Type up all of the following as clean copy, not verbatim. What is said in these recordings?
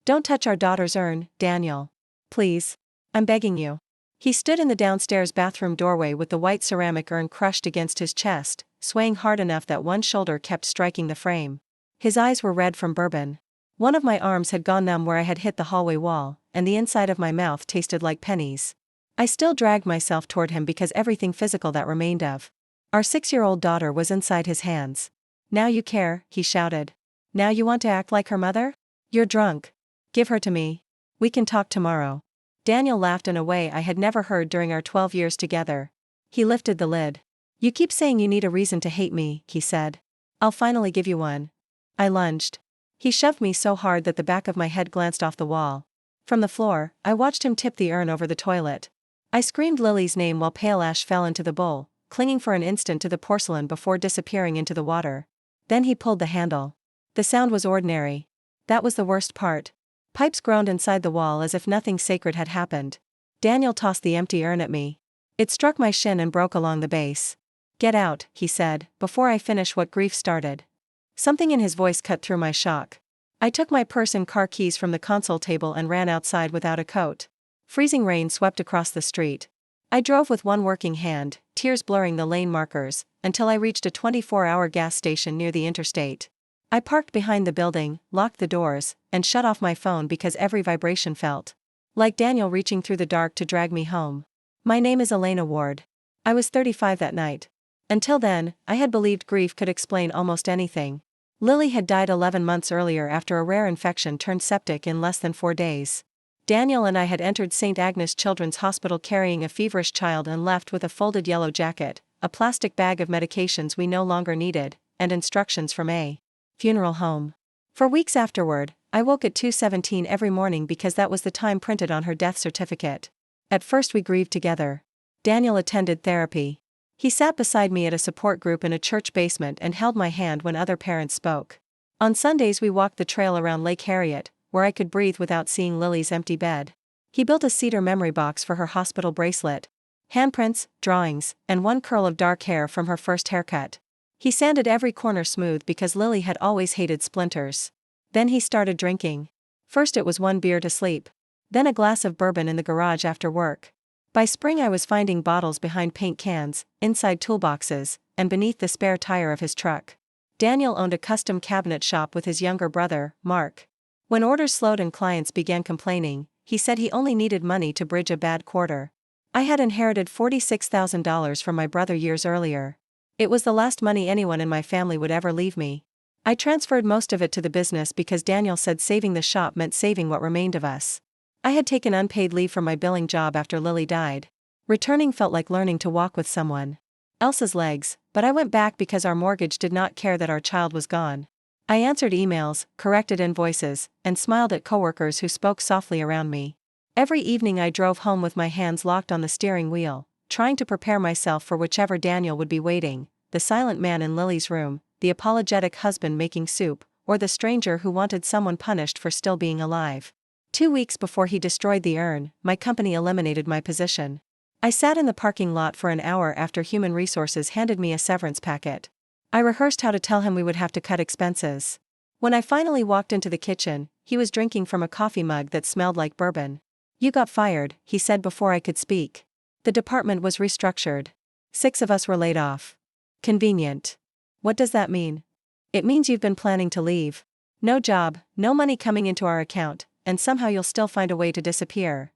Don't touch our daughter's urn, Daniel. Please. I'm begging you. He stood in the downstairs bathroom doorway with the white ceramic urn crushed against his chest, swaying hard enough that one shoulder kept striking the frame. His eyes were red from bourbon. One of my arms had gone numb where I had hit the hallway wall, and the inside of my mouth tasted like pennies. I still dragged myself toward him because everything physical that remained of our 6-year-old daughter was inside his hands. Now you care, he shouted. Now you want to act like her mother? You're drunk. Give her to me. We can talk tomorrow. Daniel laughed in a way I had never heard during our 12 years together. He lifted the lid. You keep saying you need a reason to hate me, he said. I'll finally give you one. I lunged. He shoved me so hard that the back of my head glanced off the wall. From the floor, I watched him tip the urn over the toilet. I screamed Lily's name while pale ash fell into the bowl, clinging for an instant to the porcelain before disappearing into the water. Then he pulled the handle. The sound was ordinary. That was the worst part. Pipes groaned inside the wall as if nothing sacred had happened. Daniel tossed the empty urn at me. It struck my shin and broke along the base. Get out, he said, before I finish what grief started. Something in his voice cut through my shock. I took my purse and car keys from the console table and ran outside without a coat. Freezing rain swept across the street. I drove with one working hand, tears blurring the lane markers, until I reached a 24-hour gas station near the interstate. I parked behind the building, locked the doors, and shut off my phone because every vibration felt like Daniel reaching through the dark to drag me home. My name is Elena Ward. I was 35 that night. Until then, I had believed grief could explain almost anything. Lily had died 11 months earlier after a rare infection turned septic in less than 4 days. Daniel and I had entered St. Agnes Children's Hospital carrying a feverish child and left with a folded yellow jacket, a plastic bag of medications we no longer needed, and instructions from a funeral home. For weeks afterward, I woke at 2:17 every morning because that was the time printed on her death certificate. At first we grieved together. Daniel attended therapy. He sat beside me at a support group in a church basement and held my hand when other parents spoke. On Sundays we walked the trail around Lake Harriet, where I could breathe without seeing Lily's empty bed. He built a cedar memory box for her hospital bracelet, handprints, drawings, and one curl of dark hair from her first haircut. He sanded every corner smooth because Lily had always hated splinters. Then he started drinking. First it was 1 beer to sleep. Then a glass of bourbon in the garage after work. By spring I was finding bottles behind paint cans, inside toolboxes, and beneath the spare tire of his truck. Daniel owned a custom cabinet shop with his younger brother, Mark. When orders slowed and clients began complaining, he said he only needed money to bridge a bad quarter. I had inherited $46,000 from my brother years earlier. It was the last money anyone in my family would ever leave me. I transferred most of it to the business because Daniel said saving the shop meant saving what remained of us. I had taken unpaid leave from my billing job after Lily died. Returning felt like learning to walk with someone else's legs, but I went back because our mortgage did not care that our child was gone. I answered emails, corrected invoices, and smiled at coworkers who spoke softly around me. Every evening I drove home with my hands locked on the steering wheel, trying to prepare myself for whichever Daniel would be waiting, the silent man in Lily's room, the apologetic husband making soup, or the stranger who wanted someone punished for still being alive. 2 weeks before he destroyed the urn, my company eliminated my position. I sat in the parking lot for an hour after Human Resources handed me a severance packet. I rehearsed how to tell him we would have to cut expenses. When I finally walked into the kitchen, he was drinking from a coffee mug that smelled like bourbon. You got fired, he said before I could speak. The department was restructured. 6 of us were laid off. Convenient. What does that mean? It means you've been planning to leave. No job, no money coming into our account, and somehow you'll still find a way to disappear.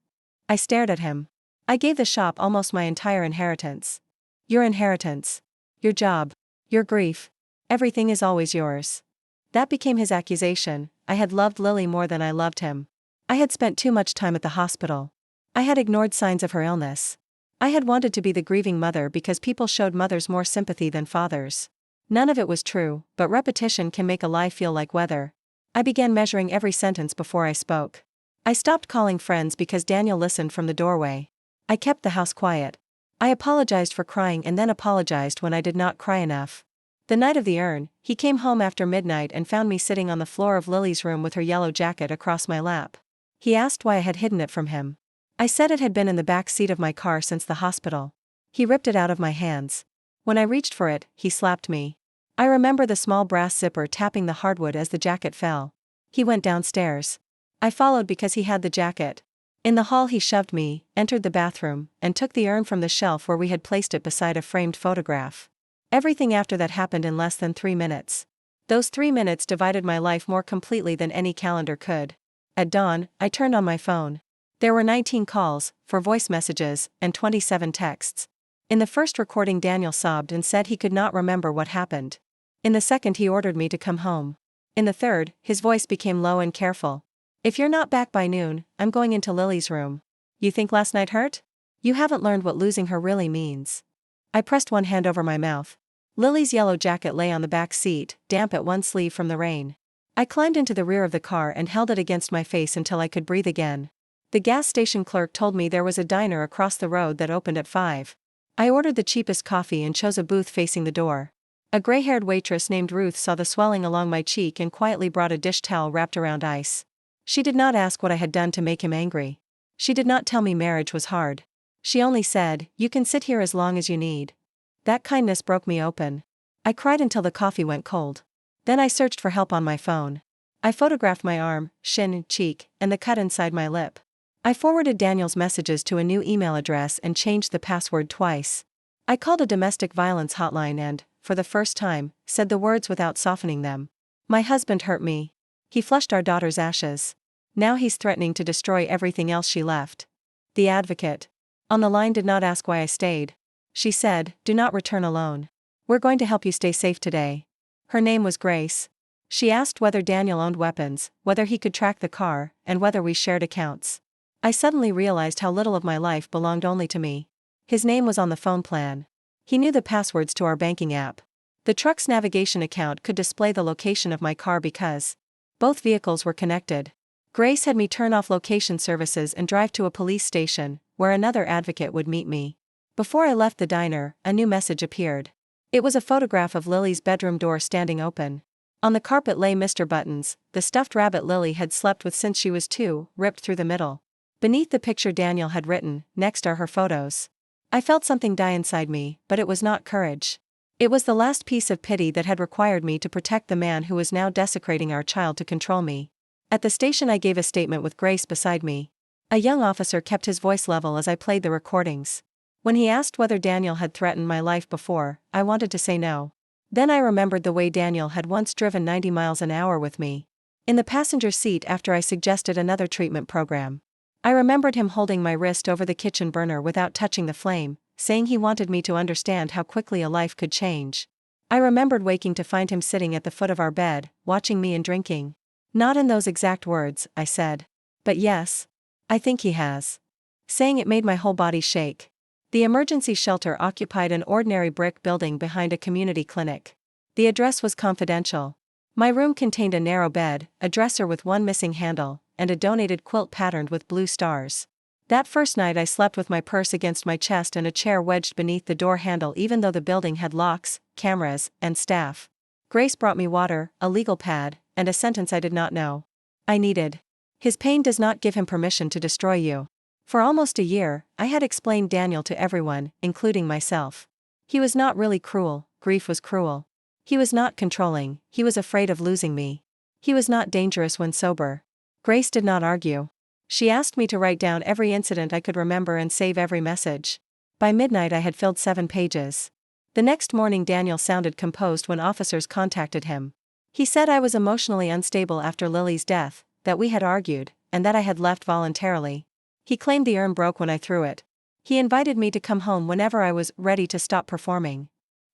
I stared at him. I gave the shop almost my entire inheritance. Your inheritance. Your job. Your grief. Everything is always yours. That became his accusation. I had loved Lily more than I loved him. I had spent too much time at the hospital. I had ignored signs of her illness. I had wanted to be the grieving mother because people showed mothers more sympathy than fathers. None of it was true, but repetition can make a lie feel like weather. I began measuring every sentence before I spoke. I stopped calling friends because Daniel listened from the doorway. I kept the house quiet. I apologized for crying and then apologized when I did not cry enough. The night of the urn, he came home after midnight and found me sitting on the floor of Lily's room with her yellow jacket across my lap. He asked why I had hidden it from him. I said it had been in the back seat of my car since the hospital. He ripped it out of my hands. When I reached for it, he slapped me. I remember the small brass zipper tapping the hardwood as the jacket fell. He went downstairs. I followed because he had the jacket. In the hall he shoved me, entered the bathroom, and took the urn from the shelf where we had placed it beside a framed photograph. Everything after that happened in less than 3 minutes. Those 3 minutes divided my life more completely than any calendar could. At dawn, I turned on my phone. There were 19 calls, 4 voice messages, and 27 texts. In the first recording Daniel sobbed and said he could not remember what happened. In the second he ordered me to come home. In the third, his voice became low and careful. If you're not back by noon, I'm going into Lily's room. You think last night hurt? You haven't learned what losing her really means. I pressed one hand over my mouth. Lily's yellow jacket lay on the back seat, damp at one sleeve from the rain. I climbed into the rear of the car and held it against my face until I could breathe again. The gas station clerk told me there was a diner across the road that opened at 5. I ordered the cheapest coffee and chose a booth facing the door. A gray-haired waitress named Ruth saw the swelling along my cheek and quietly brought a dish towel wrapped around ice. She did not ask what I had done to make him angry. She did not tell me marriage was hard. She only said, "You can sit here as long as you need." That kindness broke me open. I cried until the coffee went cold. Then I searched for help on my phone. I photographed my arm, shin, cheek, and the cut inside my lip. I forwarded Daniel's messages to a new email address and changed the password twice. I called a domestic violence hotline and, for the first time, said the words without softening them. My husband hurt me. He flushed our daughter's ashes. Now he's threatening to destroy everything else she left. The advocate on the line did not ask why I stayed. She said, "Do not return alone. We're going to help you stay safe today." Her name was Grace. She asked whether Daniel owned weapons, whether he could track the car, and whether we shared accounts. I suddenly realized how little of my life belonged only to me. His name was on the phone plan. He knew the passwords to our banking app. The truck's navigation account could display the location of my car because both vehicles were connected. Grace had me turn off location services and drive to a police station, where another advocate would meet me. Before I left the diner, a new message appeared. It was a photograph of Lily's bedroom door standing open. On the carpet lay Mr. Buttons, the stuffed rabbit Lily had slept with since she was 2, ripped through the middle. Beneath the picture Daniel had written, "Next are her photos." I felt something die inside me, but it was not courage. It was the last piece of pity that had required me to protect the man who was now desecrating our child to control me. At the station I gave a statement with Grace beside me. A young officer kept his voice level as I played the recordings. When he asked whether Daniel had threatened my life before, I wanted to say no. Then I remembered the way Daniel had once driven 90 miles an hour with me. In the passenger seat after I suggested another treatment program. I remembered him holding my wrist over the kitchen burner without touching the flame, saying he wanted me to understand how quickly a life could change. I remembered waking to find him sitting at the foot of our bed, watching me and drinking. "Not in those exact words," I said. "But yes. I think he has." Saying it made my whole body shake. The emergency shelter occupied an ordinary brick building behind a community clinic. The address was confidential. My room contained a narrow bed, a dresser with one missing handle, and a donated quilt patterned with blue stars. That first night I slept with my purse against my chest and a chair wedged beneath the door handle even though the building had locks, cameras, and staff. Grace brought me water, a legal pad, and a sentence I did not know. I needed. "His pain does not give him permission to destroy you." For almost a year, I had explained Daniel to everyone, including myself. He was not really cruel, grief was cruel. He was not controlling, he was afraid of losing me. He was not dangerous when sober. Grace did not argue. She asked me to write down every incident I could remember and save every message. By midnight I had filled 7 pages. The next morning Daniel sounded composed when officers contacted him. He said I was emotionally unstable after Lily's death, that we had argued, and that I had left voluntarily. He claimed the urn broke when I threw it. He invited me to come home whenever I was ready to stop performing.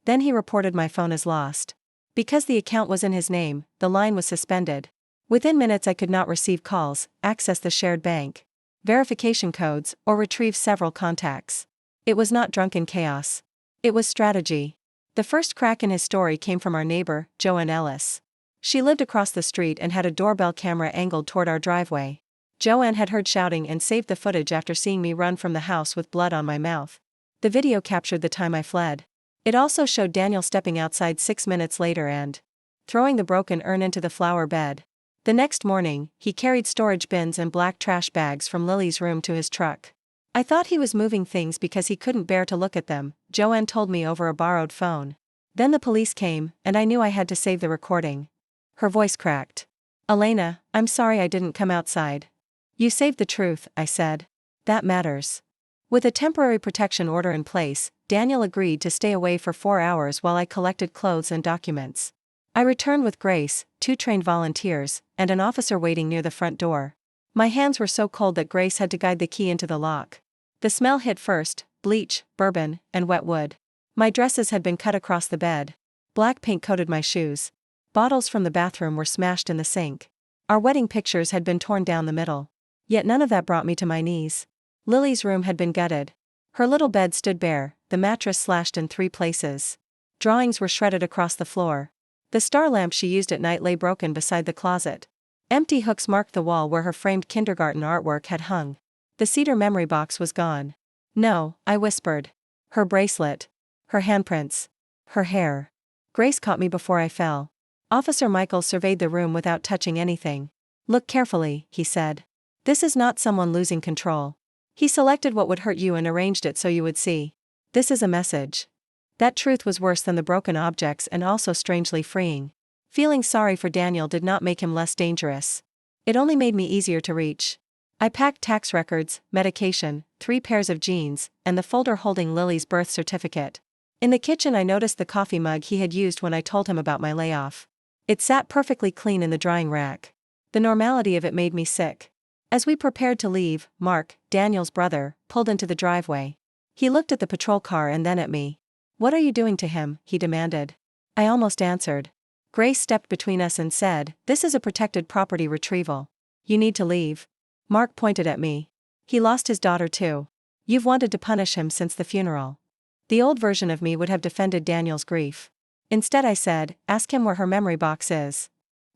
Then he reported my phone as lost. Because the account was in his name, the line was suspended. Within minutes I could not receive calls, access the shared bank, verification codes, or retrieve several contacts. It was not drunken chaos. It was strategy. The first crack in his story came from our neighbor, Joanne Ellis. She lived across the street and had a doorbell camera angled toward our driveway. Joanne had heard shouting and saved the footage after seeing me run from the house with blood on my mouth. The video captured the time I fled. It also showed Daniel stepping outside 6 minutes later and throwing the broken urn into the flower bed. The next morning, he carried storage bins and black trash bags from Lily's room to his truck. I thought he was moving things because he couldn't bear to look at them, Joanne told me over a borrowed phone. Then the police came, and I knew I had to save the recording. Her voice cracked. Elena, I'm sorry I didn't come outside. You saved the truth, I said. That matters. With a temporary protection order in place, Daniel agreed to stay away for 4 hours while I collected clothes and documents. I returned with Grace, 2 trained volunteers, and an officer waiting near the front door. My hands were so cold that Grace had to guide the key into the lock. The smell hit first: bleach, bourbon, and wet wood. My dresses had been cut across the bed. Black paint coated my shoes. Bottles from the bathroom were smashed in the sink. Our wedding pictures had been torn down the middle. Yet none of that brought me to my knees. Lily's room had been gutted. Her little bed stood bare, the mattress slashed in 3 places. Drawings were shredded across the floor. The star lamp she used at night lay broken beside the closet. Empty hooks marked the wall where her framed kindergarten artwork had hung. The cedar memory box was gone. No, I whispered. Her bracelet. Her handprints. Her hair. Grace caught me before I fell. Officer Michael surveyed the room without touching anything. Look carefully, he said. This is not someone losing control. He selected what would hurt you and arranged it so you would see. This is a message. That truth was worse than the broken objects and also strangely freeing. Feeling sorry for Daniel did not make him less dangerous. It only made me easier to reach. I packed tax records, medication, 3 pairs of jeans, and the folder holding Lily's birth certificate. In the kitchen I noticed the coffee mug he had used when I told him about my layoff. It sat perfectly clean in the drying rack. The normality of it made me sick. As we prepared to leave, Mark, Daniel's brother, pulled into the driveway. He looked at the patrol car and then at me. What are you doing to him? He demanded. I almost answered. Grace stepped between us and said, this is a protected property retrieval. You need to leave. Mark pointed at me. He lost his daughter too. You've wanted to punish him since the funeral. The old version of me would have defended Daniel's grief. Instead I said, ask him where her memory box is.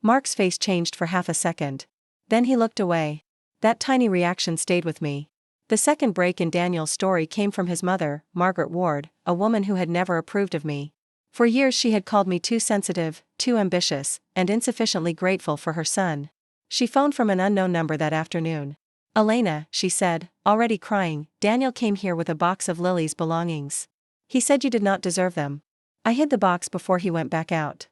Mark's face changed for half a second. Then he looked away. That tiny reaction stayed with me. The second break in Daniel's story came from his mother, Margaret Ward, a woman who had never approved of me. For years she had called me too sensitive, too ambitious, and insufficiently grateful for her son. She phoned from an unknown number that afternoon. Elena, she said, already crying, Daniel came here with a box of Lily's belongings. He said you did not deserve them. I hid the box before he went back out.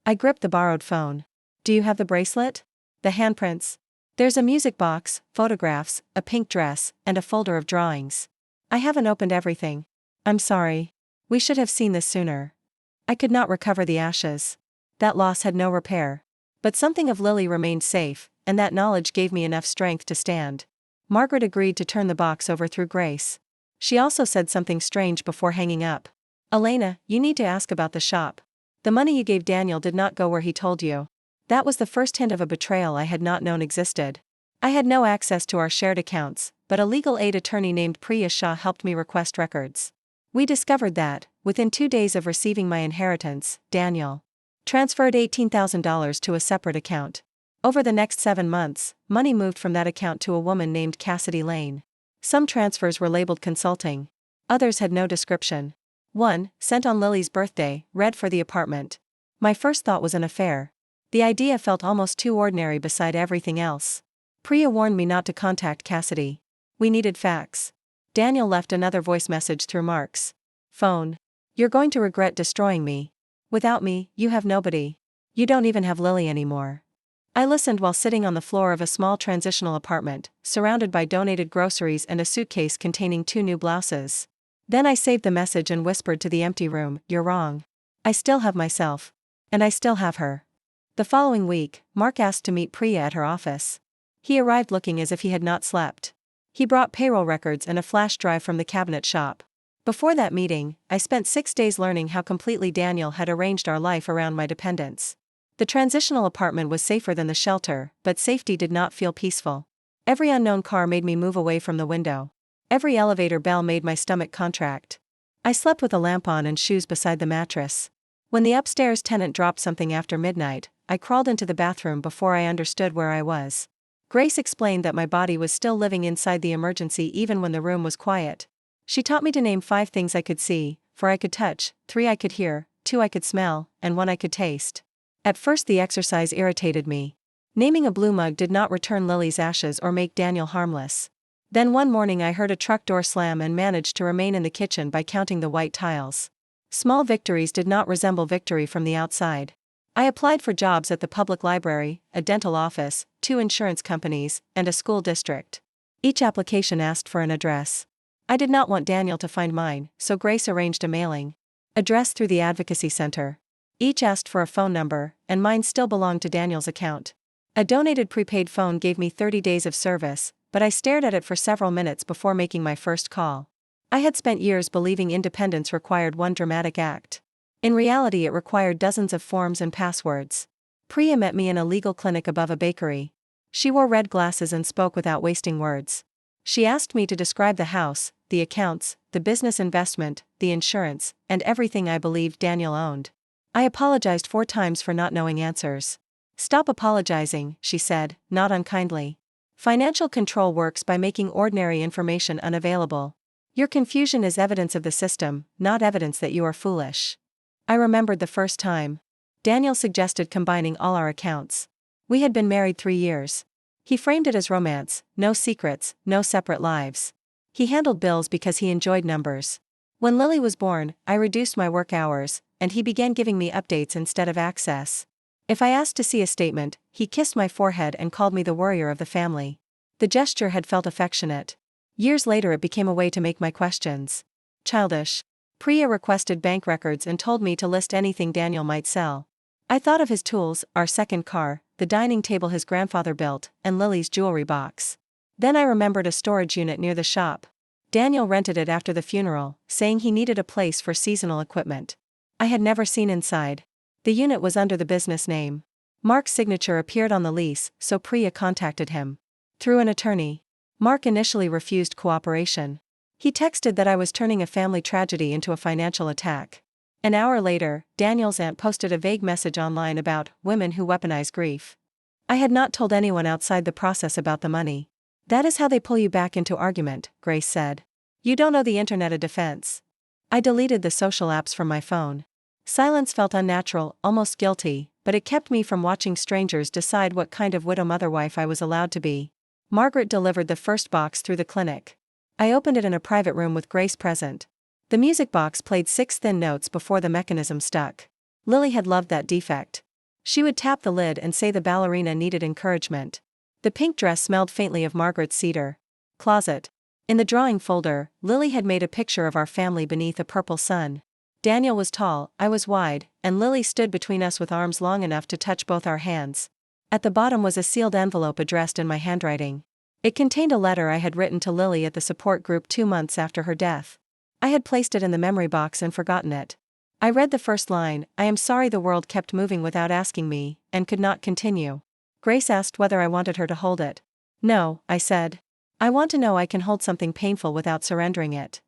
I gripped the borrowed phone. Do you have the bracelet? The handprints? There's a music box, photographs, a pink dress, and a folder of drawings. I haven't opened everything. I'm sorry. We should have seen this sooner. I could not recover the ashes. That loss had no repair. But something of Lily remained safe, and that knowledge gave me enough strength to stand. Margaret agreed to turn the box over through Grace. She also said something strange before hanging up. Elena, you need to ask about the shop. The money you gave Daniel did not go where he told you. That was the first hint of a betrayal I had not known existed. I had no access to our shared accounts, but a legal aid attorney named Priya Shah helped me request records. We discovered that, within 2 days of receiving my inheritance, Daniel transferred $18,000 to a separate account. Over the next 7 months, money moved from that account to a woman named Cassidy Lane. Some transfers were labeled consulting. Others had no description. One, sent on Lily's birthday, read for the apartment. My first thought was an affair. The idea felt almost too ordinary beside everything else. Priya warned me not to contact Cassidy. We needed facts. Daniel left another voice message through Mark's phone. You're going to regret destroying me. Without me, you have nobody. You don't even have Lily anymore. I listened while sitting on the floor of a small transitional apartment, surrounded by donated groceries and a suitcase containing 2 new blouses. Then I saved the message and whispered to the empty room, you're wrong. I still have myself. And I still have her. The following week, Mark asked to meet Priya at her office. He arrived looking as if he had not slept. He brought payroll records and a flash drive from the cabinet shop. Before that meeting, I spent 6 days learning how completely Daniel had arranged our life around my dependents. The transitional apartment was safer than the shelter, but safety did not feel peaceful. Every unknown car made me move away from the window. Every elevator bell made my stomach contract. I slept with a lamp on and shoes beside the mattress. When the upstairs tenant dropped something after midnight, I crawled into the bathroom before I understood where I was. Grace explained that my body was still living inside the emergency even when the room was quiet. She taught me to name 5 things I could see, 4 I could touch, 3 I could hear, 2 I could smell, and 1 I could taste. At first the exercise irritated me. Naming a blue mug did not return Lily's ashes or make Daniel harmless. Then one morning I heard a truck door slam and managed to remain in the kitchen by counting the white tiles. Small victories did not resemble victory from the outside. I applied for jobs at the public library, a dental office, 2 insurance companies, and a school district. Each application asked for an address. I did not want Daniel to find mine, so Grace arranged a mailing address through the advocacy center. Each asked for a phone number, and mine still belonged to Daniel's account. A donated prepaid phone gave me 30 days of service, but I stared at it for several minutes before making my first call. I had spent years believing independence required one dramatic act. In reality, it required dozens of forms and passwords. Priya met me in a legal clinic above a bakery. She wore red glasses and spoke without wasting words. She asked me to describe the house, the accounts, the business investment, the insurance, and everything I believed Daniel owned. I apologized 4 times for not knowing answers. "Stop apologizing," she said, not unkindly. "Financial control works by making ordinary information unavailable. Your confusion is evidence of the system, not evidence that you are foolish." I remembered the first time. Daniel suggested combining all our accounts. We had been married 3 years. He framed it as romance, no secrets, no separate lives. He handled bills because he enjoyed numbers. When Lily was born, I reduced my work hours, and he began giving me updates instead of access. If I asked to see a statement, he kissed my forehead and called me the worrier of the family. The gesture had felt affectionate. Years later, it became a way to make my questions childish. Priya requested bank records and told me to list anything Daniel might sell. I thought of his tools, our second car, the dining table his grandfather built, and Lily's jewelry box. Then I remembered a storage unit near the shop. Daniel rented it after the funeral, saying he needed a place for seasonal equipment. I had never seen inside. The unit was under the business name. Mark's signature appeared on the lease, so Priya contacted him through an attorney. Mark initially refused cooperation. He texted that I was turning a family tragedy into a financial attack. An hour later, Daniel's aunt posted a vague message online about women who weaponize grief. I had not told anyone outside the process about the money. "That is how they pull you back into argument," Grace said. "You don't owe the internet a defense." I deleted the social apps from my phone. Silence felt unnatural, almost guilty, but it kept me from watching strangers decide what kind of widow mother wife I was allowed to be. Margaret delivered the first box through the clinic. I opened it in a private room with Grace present. The music box played 6 thin notes before the mechanism stuck. Lily had loved that defect. She would tap the lid and say the ballerina needed encouragement. The pink dress smelled faintly of Margaret's cedar closet. In the drawing folder, Lily had made a picture of our family beneath a purple sun. Daniel was tall, I was wide, and Lily stood between us with arms long enough to touch both our hands. At the bottom was a sealed envelope addressed in my handwriting. It contained a letter I had written to Lily at the support group 2 months after her death. I had placed it in the memory box and forgotten it. I read the first line: "I am sorry the world kept moving without asking me, and could not continue." Grace asked whether I wanted her to hold it. "No," I said. "I want to know I can hold something painful without surrendering it."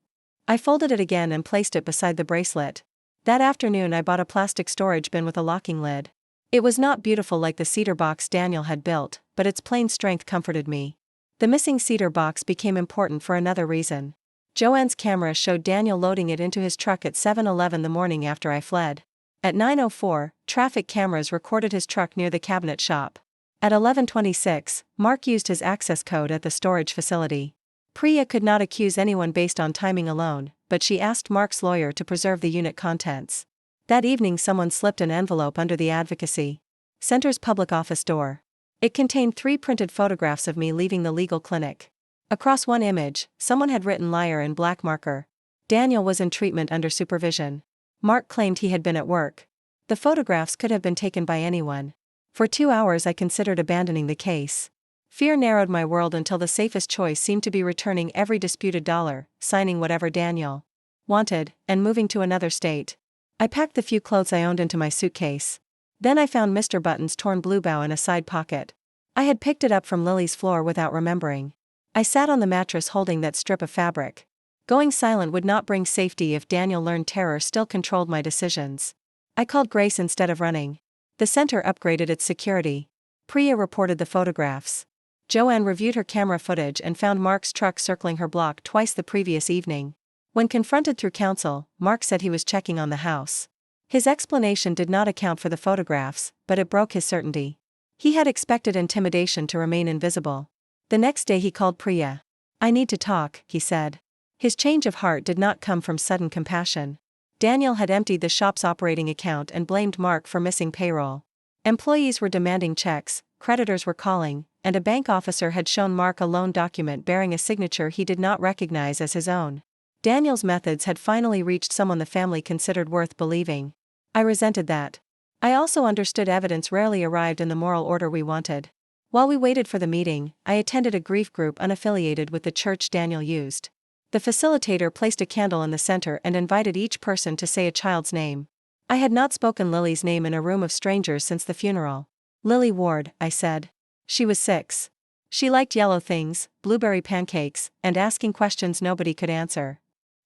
I folded it again and placed it beside the bracelet. That afternoon I bought a plastic storage bin with a locking lid. It was not beautiful like the cedar box Daniel had built, but its plain strength comforted me. The missing cedar box became important for another reason. Joanne's camera showed Daniel loading it into his truck at 7-Eleven the morning after I fled. At 9:04, traffic cameras recorded his truck near the cabinet shop. At 11:26, Mark used his access code at the storage facility. Priya could not accuse anyone based on timing alone, but she asked Mark's lawyer to preserve the unit contents. That evening someone slipped an envelope under the advocacy center's public office door. It contained 3 printed photographs of me leaving the legal clinic. Across one image, someone had written "liar" in black marker. Daniel was in treatment under supervision. Mark claimed he had been at work. The photographs could have been taken by anyone. For 2 hours I considered abandoning the case. Fear narrowed my world until the safest choice seemed to be returning every disputed dollar, signing whatever Daniel wanted, and moving to another state. I packed the few clothes I owned into my suitcase. Then I found Mr. Button's torn blue bow in a side pocket. I had picked it up from Lily's floor without remembering. I sat on the mattress holding that strip of fabric. Going silent would not bring safety if Daniel learned terror still controlled my decisions. I called Grace instead of running. The center upgraded its security. Priya reported the photographs. Joanne reviewed her camera footage and found Mark's truck circling her block twice the previous evening. When confronted through counsel, Mark said he was checking on the house. His explanation did not account for the photographs, but it broke his certainty. He had expected intimidation to remain invisible. The next day he called Priya. "I need to talk," he said. His change of heart did not come from sudden compassion. Daniel had emptied the shop's operating account and blamed Mark for missing payroll. Employees were demanding checks, creditors were calling, and a bank officer had shown Mark a loan document bearing a signature he did not recognize as his own. Daniel's methods had finally reached someone the family considered worth believing. I resented that. I also understood evidence rarely arrived in the moral order we wanted. While we waited for the meeting, I attended a grief group unaffiliated with the church Daniel used. The facilitator placed a candle in the center and invited each person to say a child's name. I had not spoken Lily's name in a room of strangers since the funeral. Lily Ward, I said. She was 6. She liked yellow things, blueberry pancakes, and asking questions nobody could answer.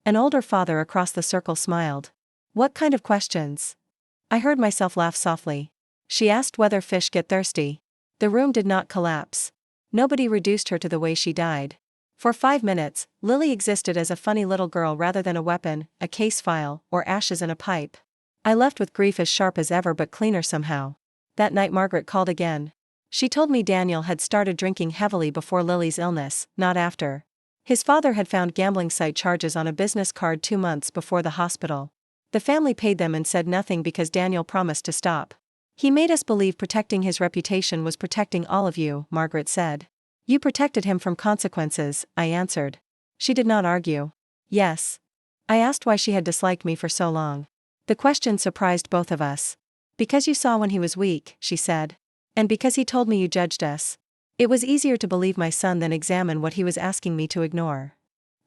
An older father across the circle smiled. What kind of questions? I heard myself laugh softly. She asked whether fish get thirsty. The room did not collapse. Nobody reduced her to the way she died. For 5 minutes, Lily existed as a funny little girl rather than a weapon, a case file, or ashes in a pipe. I left with grief as sharp as ever but cleaner somehow. That night Margaret called again. She told me Daniel had started drinking heavily before Lily's illness, not after. His father had found gambling site charges on a business card 2 months before the hospital. The family paid them and said nothing because Daniel promised to stop. He made us believe protecting his reputation was protecting all of you, Margaret said. You protected him from consequences, I answered. She did not argue. Yes. I asked why she had disliked me for so long. The question surprised both of us. Because you saw when he was weak, she said. And because he told me you judged us. It was easier to believe my son than examine what he was asking me to ignore.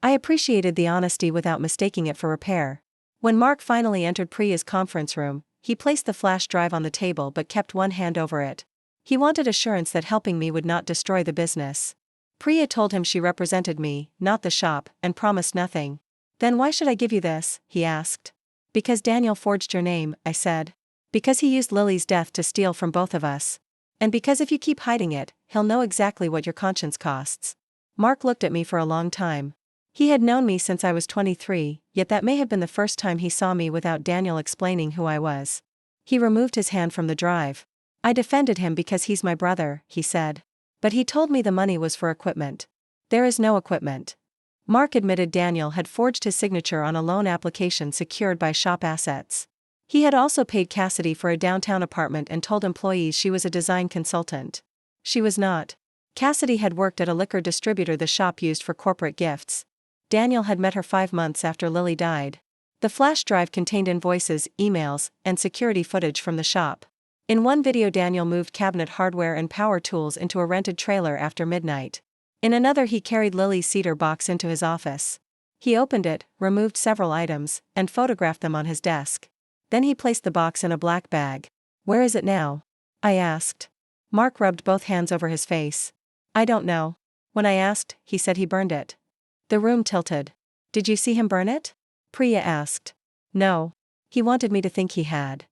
I appreciated the honesty without mistaking it for repair. When Mark finally entered Priya's conference room, he placed the flash drive on the table but kept one hand over it. He wanted assurance that helping me would not destroy the business. Priya told him she represented me, not the shop, and promised nothing. Then why should I give you this? He asked. Because Daniel forged your name, I said. Because he used Lily's death to steal from both of us. And because if you keep hiding it, he'll know exactly what your conscience costs. Mark looked at me for a long time. He had known me since I was 23, yet that may have been the first time he saw me without Daniel explaining who I was. He removed his hand from the drive. I defended him because he's my brother, he said. But he told me the money was for equipment. There is no equipment. Mark admitted Daniel had forged his signature on a loan application secured by shop assets. He had also paid Cassidy for a downtown apartment and told employees she was a design consultant. She was not. Cassidy had worked at a liquor distributor the shop used for corporate gifts. Daniel had met her 5 months after Lily died. The flash drive contained invoices, emails, and security footage from the shop. In one video Daniel moved cabinet hardware and power tools into a rented trailer after midnight. In another he carried Lily's cedar box into his office. He opened it, removed several items, and photographed them on his desk. Then he placed the box in a black bag. Where is it now? I asked. Mark rubbed both hands over his face. I don't know. When I asked, he said he burned it. The room tilted. Did you see him burn it? Priya asked. No. He wanted me to think he had.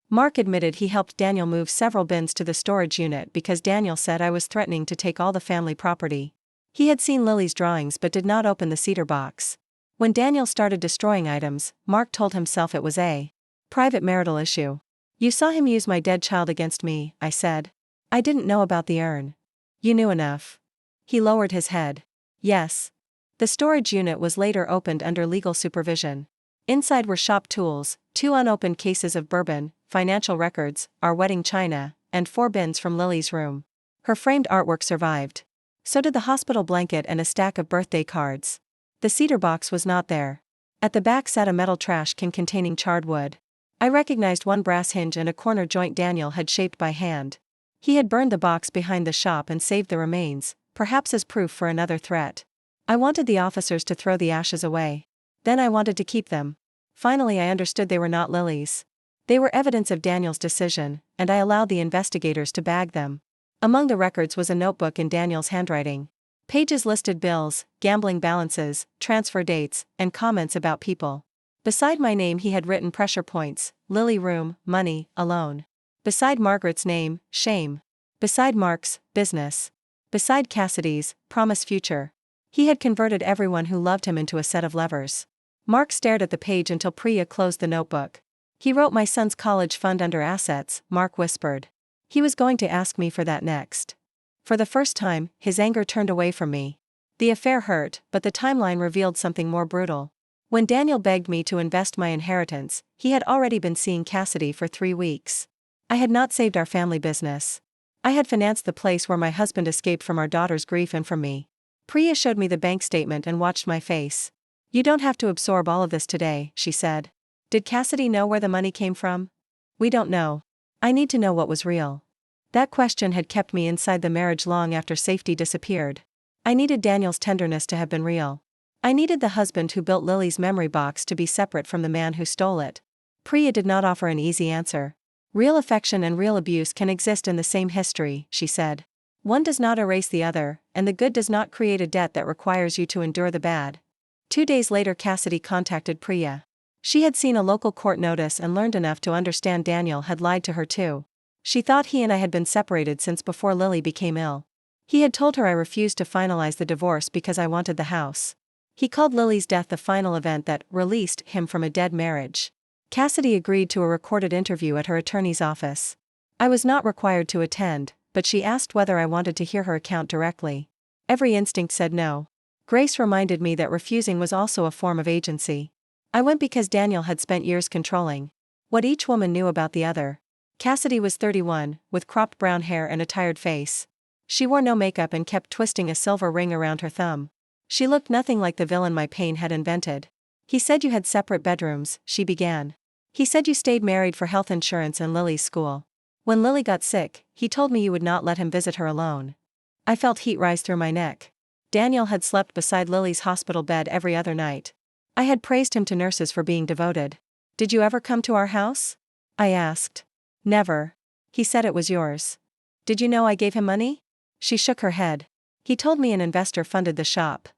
Mark admitted he helped Daniel move several bins to the storage unit because Daniel said I was threatening to take all the family property. He had seen Lily's drawings but did not open the cedar box. When Daniel started destroying items, Mark told himself it was a private marital issue. You saw him use my dead child against me, I said. I didn't know about the urn. You knew enough. He lowered his head. Yes. The storage unit was later opened under legal supervision. Inside were shop tools, 2 unopened cases of bourbon, financial records, our wedding china, and 4 bins from Lily's room. Her framed artwork survived. So did the hospital blanket and a stack of birthday cards. The cedar box was not there. At the back sat a metal trash can containing charred wood. I recognized one brass hinge and a corner joint Daniel had shaped by hand. He had burned the box behind the shop and saved the remains, perhaps as proof for another threat. I wanted the officers to throw the ashes away. Then I wanted to keep them. Finally I understood they were not Lily's. They were evidence of Daniel's decision, and I allowed the investigators to bag them. Among the records was a notebook in Daniel's handwriting. Pages listed bills, gambling balances, transfer dates, and comments about people. Beside my name he had written pressure points: Lily room, money, alone. Beside Margaret's name, shame. Beside Mark's, business. Beside Cassidy's, promise future. He had converted everyone who loved him into a set of levers. Mark stared at the page until Priya closed the notebook. He wrote my son's college fund under assets, Mark whispered. He was going to ask me for that next. For the first time, his anger turned away from me. The affair hurt, but the timeline revealed something more brutal. When Daniel begged me to invest my inheritance, he had already been seeing Cassidy for 3 weeks. I had not saved our family business. I had financed the place where my husband escaped from our daughter's grief and from me. Priya showed me the bank statement and watched my face. "You don't have to absorb all of this today," she said. "Did Cassidy know where the money came from?" "We don't know. I need to know what was real." That question had kept me inside the marriage long after safety disappeared. I needed Daniel's tenderness to have been real. I needed the husband who built Lily's memory box to be separate from the man who stole it. Priya did not offer an easy answer. "Real affection and real abuse can exist in the same history," she said. "One does not erase the other, and the good does not create a debt that requires you to endure the bad." 2 days later, Cassidy contacted Priya. She had seen a local court notice and learned enough to understand Daniel had lied to her too. She thought he and I had been separated since before Lily became ill. He had told her I refused to finalize the divorce because I wanted the house. He called Lily's death the final event that released him from a dead marriage. Cassidy agreed to a recorded interview at her attorney's office. I was not required to attend, but she asked whether I wanted to hear her account directly. Every instinct said no. Grace reminded me that refusing was also a form of agency. I went because Daniel had spent years controlling what each woman knew about the other. Cassidy was 31, with cropped brown hair and a tired face. She wore no makeup and kept twisting a silver ring around her thumb. She looked nothing like the villain my pain had invented. "He said you had separate bedrooms," she began. "He said you stayed married for health insurance and Lily's school. When Lily got sick, he told me you would not let him visit her alone." I felt heat rise through my neck. Daniel had slept beside Lily's hospital bed every other night. I had praised him to nurses for being devoted. "Did you ever come to our house?" I asked. "Never. He said it was yours." "Did you know I gave him money?" She shook her head. "He told me an investor funded the shop."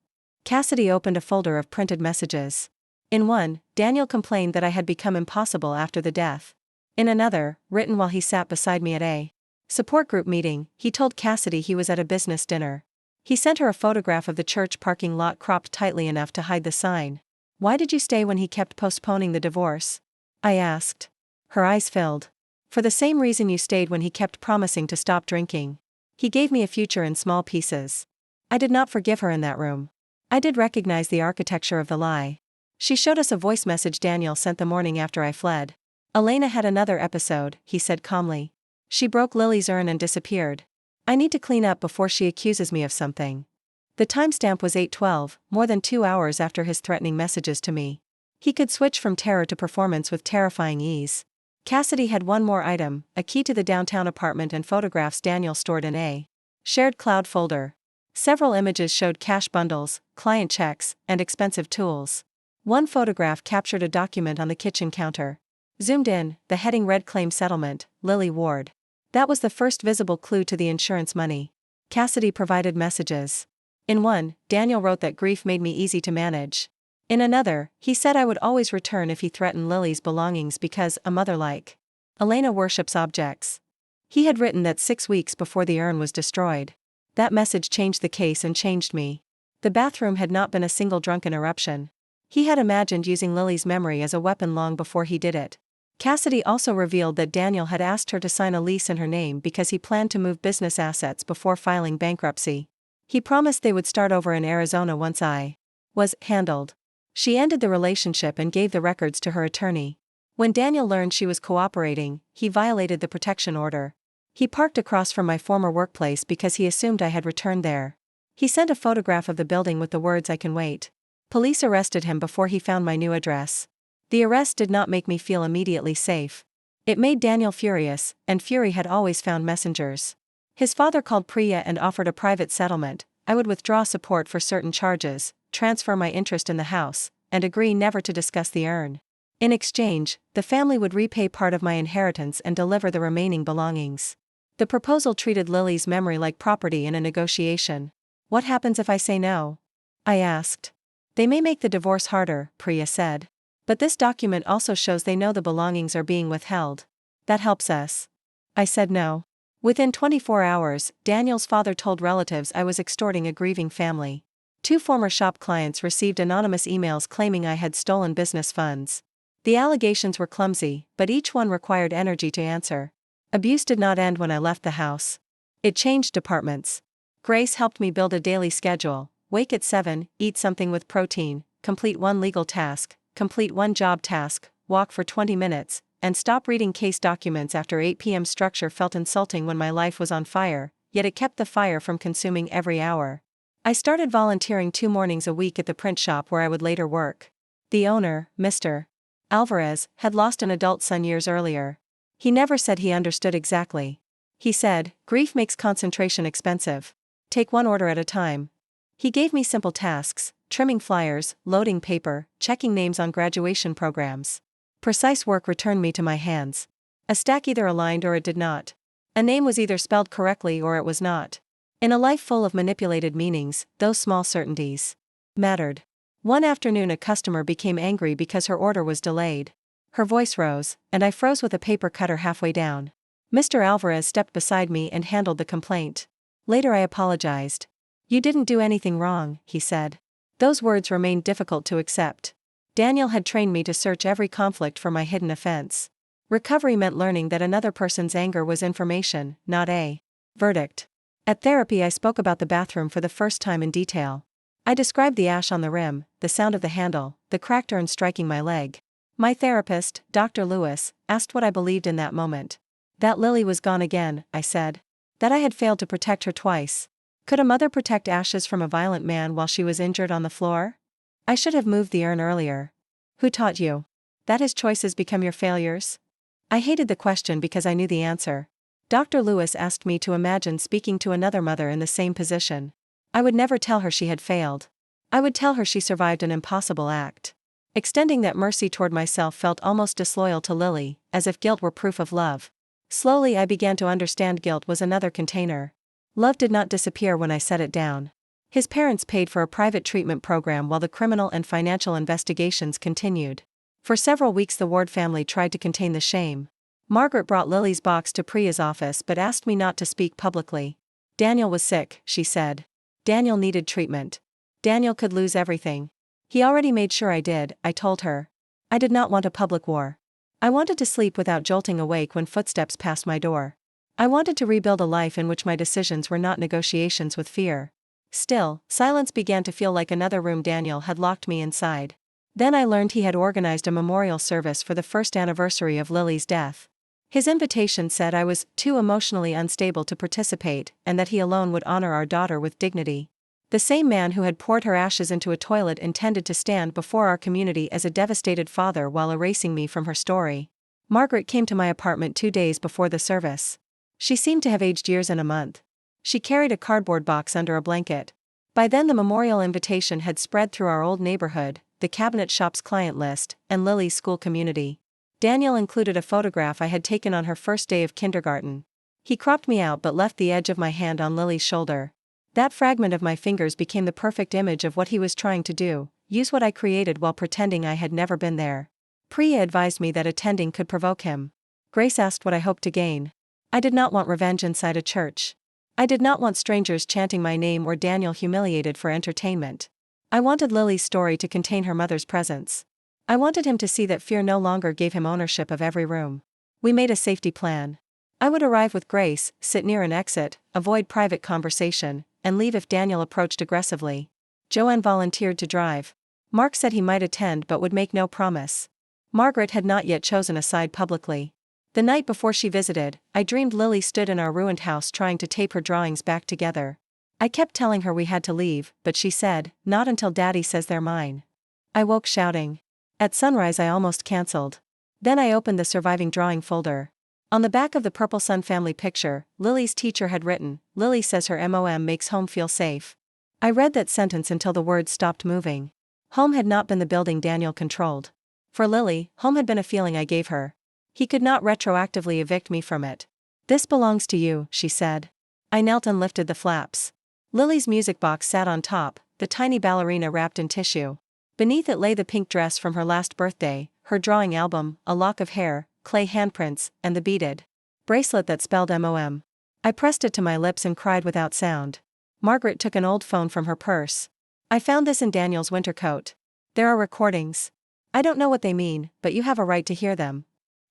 Cassidy opened a folder of printed messages. In one, Daniel complained that I had become impossible after the death. In another, written while he sat beside me at a support group meeting, he told Cassidy he was at a business dinner. He sent her a photograph of the church parking lot cropped tightly enough to hide the sign. "Why did you stay when he kept postponing the divorce?" I asked. Her eyes filled. "For the same reason you stayed when he kept promising to stop drinking. He gave me a future in small pieces." I did not forgive her in that room. I did recognize the architecture of the lie. She showed us a voice message Daniel sent the morning after I fled. "Elena had another episode," he said calmly. "She broke Lily's urn and disappeared. I need to clean up before she accuses me of something." The timestamp was 8:12, more than 2 hours after his threatening messages to me. He could switch from terror to performance with terrifying ease. Cassidy had one more item, a key to the downtown apartment and photographs Daniel stored in a shared cloud folder. Several images showed cash bundles, client checks, and expensive tools. One photograph captured a document on the kitchen counter. Zoomed in, the heading read "Claim Settlement, Lily Ward." That was the first visible clue to the insurance money. Cassidy provided messages. In one, Daniel wrote that grief made me easy to manage. In another, he said I would always return if he threatened Lily's belongings because a mother like Elena worships objects. He had written that 6 weeks before the urn was destroyed. That message changed the case and changed me. The bathroom had not been a single drunken eruption. He had imagined using Lily's memory as a weapon long before he did it. Cassidy also revealed that Daniel had asked her to sign a lease in her name because he planned to move business assets before filing bankruptcy. He promised they would start over in Arizona once I was handled. She ended the relationship and gave the records to her attorney. When Daniel learned she was cooperating, he violated the protection order. He parked across from my former workplace because he assumed I had returned there. He sent a photograph of the building with the words "I can wait." Police arrested him before he found my new address. The arrest did not make me feel immediately safe. It made Daniel furious, and fury had always found messengers. His father called Priya and offered a private settlement. I would withdraw support for certain charges, transfer my interest in the house, and agree never to discuss the urn. In exchange, the family would repay part of my inheritance and deliver the remaining belongings. The proposal treated Lily's memory like property in a negotiation. "What happens if I say no?" I asked. "They may make the divorce harder," Priya said. "But this document also shows they know the belongings are being withheld. That helps us." I said no. Within 24 hours, Daniel's father told relatives I was extorting a grieving family. 2 former shop clients received anonymous emails claiming I had stolen business funds. The allegations were clumsy, but each one required energy to answer. Abuse did not end when I left the house. It changed departments. Grace helped me build a daily schedule: wake at 7, eat something with protein, complete one legal task, complete one job task, walk for 20 minutes, and stop reading case documents after 8 p.m. Structure felt insulting when my life was on fire, yet it kept the fire from consuming every hour. I started volunteering 2 mornings a week at the print shop where I would later work. The owner, Mr. Alvarez, had lost an adult son years earlier. He never said he understood exactly. He said, "Grief makes concentration expensive. Take one order at a time." He gave me simple tasks: trimming flyers, loading paper, checking names on graduation programs. Precise work returned me to my hands. A stack either aligned or it did not. A name was either spelled correctly or it was not. In a life full of manipulated meanings, those small certainties mattered. One afternoon a customer became angry because her order was delayed. Her voice rose, and I froze with a paper cutter halfway down. Mr. Alvarez stepped beside me and handled the complaint. Later I apologized. "You didn't do anything wrong," he said. Those words remained difficult to accept. Daniel had trained me to search every conflict for my hidden offense. Recovery meant learning that another person's anger was information, not a verdict. At therapy I spoke about the bathroom for the first time in detail. I described the ash on the rim, the sound of the handle, the cracked urn striking my leg. My therapist, Dr. Lewis, asked what I believed in that moment. That Lily was gone again, I said. That I had failed to protect her twice. Could a mother protect ashes from a violent man while she was injured on the floor? I should have moved the urn earlier. Who taught you that his choices become your failures? I hated the question because I knew the answer. Dr. Lewis asked me to imagine speaking to another mother in the same position. I would never tell her she had failed. I would tell her she survived an impossible act. Extending that mercy toward myself felt almost disloyal to Lily, as if guilt were proof of love. Slowly I began to understand guilt was another container. Love did not disappear when I set it down. His parents paid for a private treatment program while the criminal and financial investigations continued. For several weeks the Ward family tried to contain the shame. Margaret brought Lily's box to Priya's office but asked me not to speak publicly. Daniel was sick, she said. Daniel needed treatment. Daniel could lose everything. He already made sure I did, I told her. I did not want a public war. I wanted to sleep without jolting awake when footsteps passed my door. I wanted to rebuild a life in which my decisions were not negotiations with fear. Still, silence began to feel like another room. Daniel had locked me inside. Then I learned he had organized a memorial service for the first anniversary of Lily's death. His invitation said I was too emotionally unstable to participate, and that he alone would honor our daughter with dignity. The same man who had poured her ashes into a toilet intended to stand before our community as a devastated father while erasing me from her story. Margaret came to my apartment 2 days before the service. She seemed to have aged years in a month. She carried a cardboard box under a blanket. By then the memorial invitation had spread through our old neighborhood, the cabinet shop's client list, and Lily's school community. Daniel included a photograph I had taken on her first day of kindergarten. He cropped me out but left the edge of my hand on Lily's shoulder. That fragment of my fingers became the perfect image of what he was trying to do, use what I created while pretending I had never been there. Priya advised me that attending could provoke him. Grace asked what I hoped to gain. I did not want revenge inside a church. I did not want strangers chanting my name or Daniel humiliated for entertainment. I wanted Lily's story to contain her mother's presence. I wanted him to see that fear no longer gave him ownership of every room. We made a safety plan. I would arrive with Grace, sit near an exit, avoid private conversation, and leave if Daniel approached aggressively. Joanne volunteered to drive. Mark said he might attend but would make no promise. Margaret had not yet chosen a side publicly. The night before she visited, I dreamed Lily stood in our ruined house trying to tape her drawings back together. I kept telling her we had to leave, but she said, "Not until Daddy says they're mine." I woke shouting. At sunrise I almost cancelled. Then I opened the surviving drawing folder. On the back of the Purple Sun family picture, Lily's teacher had written, "Lily says her mom makes home feel safe." I read that sentence until the words stopped moving. Home had not been the building Daniel controlled. For Lily, home had been a feeling I gave her. He could not retroactively evict me from it. "This belongs to you," she said. I knelt and lifted the flaps. Lily's music box sat on top, the tiny ballerina wrapped in tissue. Beneath it lay the pink dress from her last birthday, her drawing album, a lock of hair, clay handprints, and the beaded bracelet that spelled MOM. I pressed it to my lips and cried without sound. Margaret took an old phone from her purse. "I found this in Daniel's winter coat. There are recordings. I don't know what they mean, but you have a right to hear them."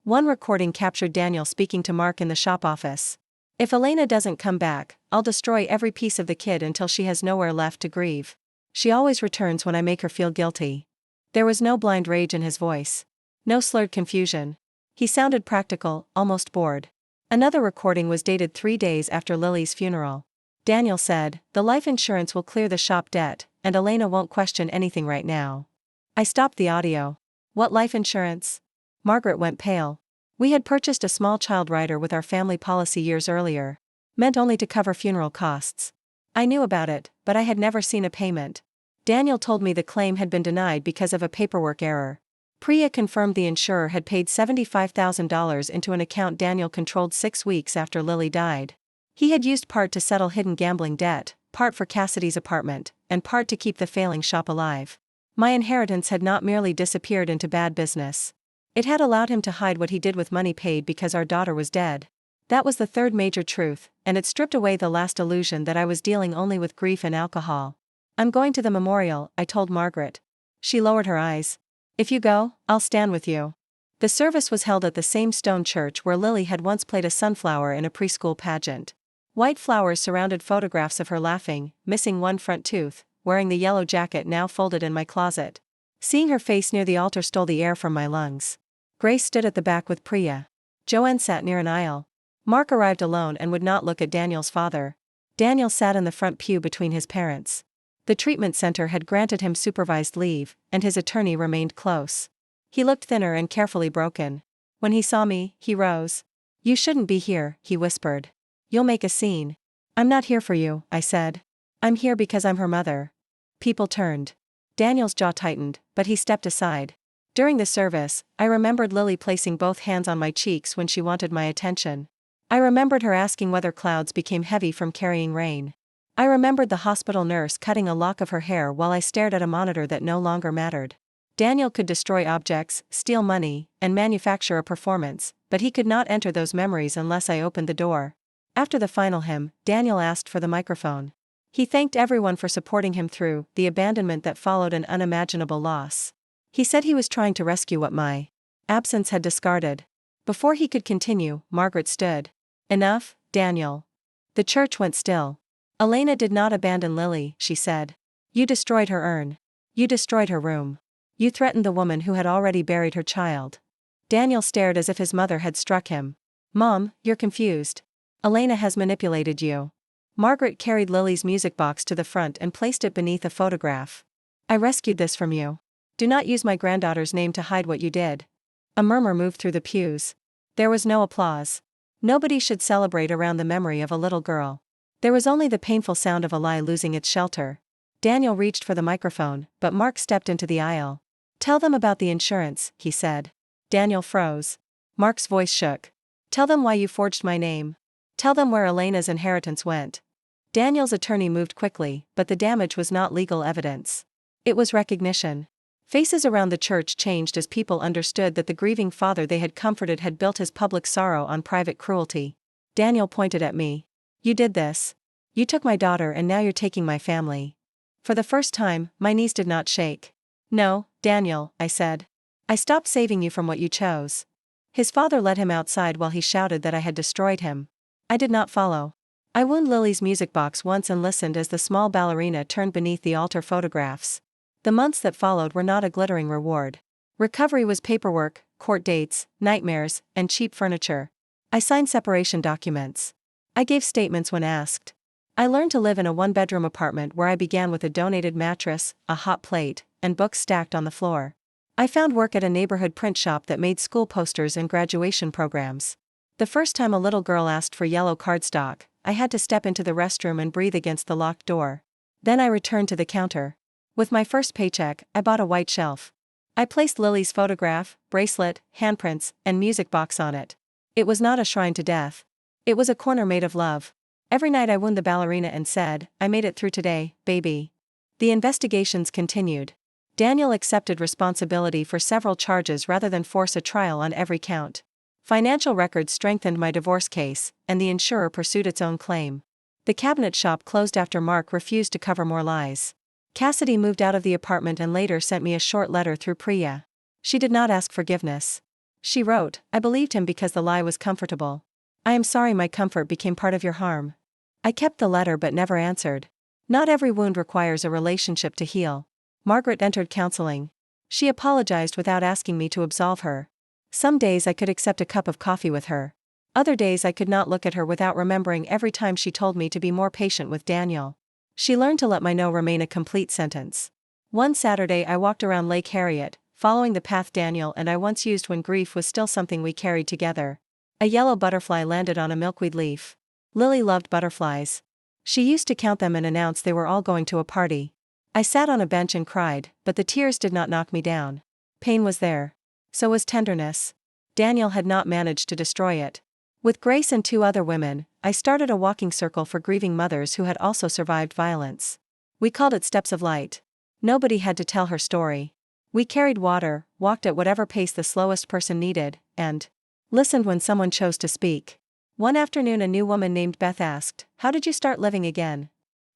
One recording captured Daniel speaking to Mark in the shop office. "If Elena doesn't come back, I'll destroy every piece of the kid until she has nowhere left to grieve." She always returns when I make her feel guilty. There was no blind rage in his voice. No slurred confusion. He sounded practical, almost bored. Another recording was dated 3 days after Lily's funeral. Daniel said, "The life insurance will clear the shop debt, and Elena won't question anything right now." I stopped the audio. "What life insurance?" Margaret went pale. We had purchased a small child rider with our family policy years earlier. Meant only to cover funeral costs. I knew about it, but I had never seen a payment. Daniel told me the claim had been denied because of a paperwork error. Priya confirmed the insurer had paid $75,000 into an account Daniel controlled 6 weeks after Lily died. He had used part to settle hidden gambling debt, part for Cassidy's apartment, and part to keep the failing shop alive. My inheritance had not merely disappeared into bad business. It had allowed him to hide what he did with money paid because our daughter was dead. That was the third major truth, and it stripped away the last illusion that I was dealing only with grief and alcohol. "I'm going to the memorial," I told Margaret. She lowered her eyes. "If you go, I'll stand with you." The service was held at the same stone church where Lily had once played a sunflower in a preschool pageant. White flowers surrounded photographs of her laughing, missing one front tooth, wearing the yellow jacket now folded in my closet. Seeing her face near the altar stole the air from my lungs. Grace stood at the back with Priya. Joanne sat near an aisle. Mark arrived alone and would not look at Daniel's father. Daniel sat in the front pew between his parents. The treatment center had granted him supervised leave, and his attorney remained close. He looked thinner and carefully broken. When he saw me, he rose. "You shouldn't be here," he whispered. "You'll make a scene." "I'm not here for you," I said. "I'm here because I'm her mother." People turned. Daniel's jaw tightened, but he stepped aside. During the service, I remembered Lily placing both hands on my cheeks when she wanted my attention. I remembered her asking whether clouds became heavy from carrying rain. I remembered the hospital nurse cutting a lock of her hair while I stared at a monitor that no longer mattered. Daniel could destroy objects, steal money, and manufacture a performance, but he could not enter those memories unless I opened the door. After the final hymn, Daniel asked for the microphone. He thanked everyone for supporting him through the abandonment that followed an unimaginable loss. He said he was trying to rescue what my absence had discarded. Before he could continue, Margaret stood. "Enough, Daniel." The church went still. "Elena did not abandon Lily," she said. "You destroyed her urn. You destroyed her room. You threatened the woman who had already buried her child." Daniel stared as if his mother had struck him. "Mom, you're confused. Elena has manipulated you." Margaret carried Lily's music box to the front and placed it beneath a photograph. "I rescued this from you. Do not use my granddaughter's name to hide what you did." A murmur moved through the pews. There was no applause. Nobody should celebrate around the memory of a little girl. There was only the painful sound of a lie losing its shelter. Daniel reached for the microphone, but Mark stepped into the aisle. "Tell them about the insurance," he said. Daniel froze. Mark's voice shook. "Tell them why you forged my name. Tell them where Elena's inheritance went." Daniel's attorney moved quickly, but the damage was not legal evidence. It was recognition. Faces around the church changed as people understood that the grieving father they had comforted had built his public sorrow on private cruelty. Daniel pointed at me. "You did this. You took my daughter and now you're taking my family." For the first time, my knees did not shake. "No, Daniel," I said. "I stopped saving you from what you chose." His father led him outside while he shouted that I had destroyed him. I did not follow. I wound Lily's music box once and listened as the small ballerina turned beneath the altar photographs. The months that followed were not a glittering reward. Recovery was paperwork, court dates, nightmares, and cheap furniture. I signed separation documents. I gave statements when asked. I learned to live in a one-bedroom apartment where I began with a donated mattress, a hot plate, and books stacked on the floor. I found work at a neighborhood print shop that made school posters and graduation programs. The first time a little girl asked for yellow cardstock, I had to step into the restroom and breathe against the locked door. Then I returned to the counter. With my first paycheck, I bought a white shelf. I placed Lily's photograph, bracelet, handprints, and music box on it. It was not a shrine to death. It was a corner made of love. Every night I wound the ballerina and said, "I made it through today, baby." The investigations continued. Daniel accepted responsibility for several charges rather than force a trial on every count. Financial records strengthened my divorce case, and the insurer pursued its own claim. The cabinet shop closed after Mark refused to cover more lies. Cassidy moved out of the apartment and later sent me a short letter through Priya. She did not ask forgiveness. She wrote, "I believed him because the lie was comfortable. I am sorry my comfort became part of your harm." I kept the letter but never answered. Not every wound requires a relationship to heal. Margaret entered counseling. She apologized without asking me to absolve her. Some days I could accept a cup of coffee with her. Other days I could not look at her without remembering every time she told me to be more patient with Daniel. She learned to let my no remain a complete sentence. One Saturday I walked around Lake Harriet, following the path Daniel and I once used when grief was still something we carried together. A yellow butterfly landed on a milkweed leaf. Lily loved butterflies. She used to count them and announce they were all going to a party. I sat on a bench and cried, but the tears did not knock me down. Pain was there. So was tenderness. Daniel had not managed to destroy it. With Grace and 2 other women, I started a walking circle for grieving mothers who had also survived violence. We called it Steps of Light. Nobody had to tell her story. We carried water, walked at whatever pace the slowest person needed, and listened when someone chose to speak. One afternoon a new woman named Beth asked, "How did you start living again?"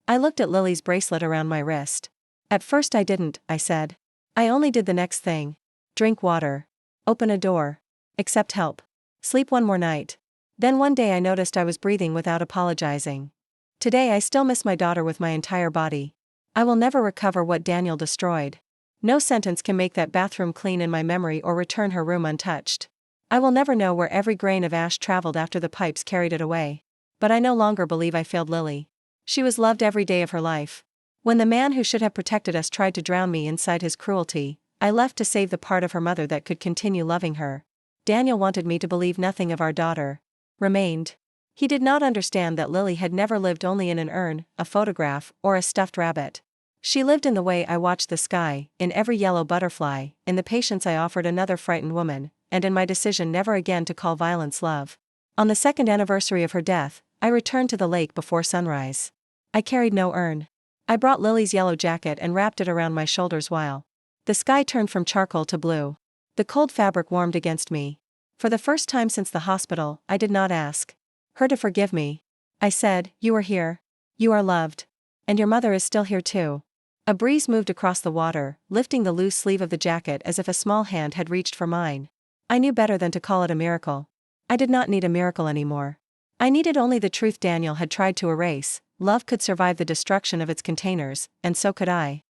I looked at Lily's bracelet around my wrist. "At first I didn't," I said. "I only did the next thing. Drink water. Open a door. Accept help. Sleep one more night." Then one day I noticed I was breathing without apologizing. Today I still miss my daughter with my entire body. I will never recover what Daniel destroyed. No sentence can make that bathroom clean in my memory or return her room untouched. I will never know where every grain of ash traveled after the pipes carried it away. But I no longer believe I failed Lily. She was loved every day of her life. When the man who should have protected us tried to drown me inside his cruelty, I left to save the part of her mother that could continue loving her. Daniel wanted me to believe nothing of our daughter remained. He did not understand that Lily had never lived only in an urn, a photograph, or a stuffed rabbit. She lived in the way I watched the sky, in every yellow butterfly, in the patience I offered another frightened woman, and in my decision never again to call violence love. On the 2nd anniversary of her death, I returned to the lake before sunrise. I carried no urn. I brought Lily's yellow jacket and wrapped it around my shoulders while the sky turned from charcoal to blue. The cold fabric warmed against me. For the first time since the hospital, I did not ask her to forgive me. I said, "You are here. You are loved. And your mother is still here too." A breeze moved across the water, lifting the loose sleeve of the jacket as if a small hand had reached for mine. I knew better than to call it a miracle. I did not need a miracle anymore. I needed only the truth Daniel had tried to erase. Love could survive the destruction of its containers, and so could I.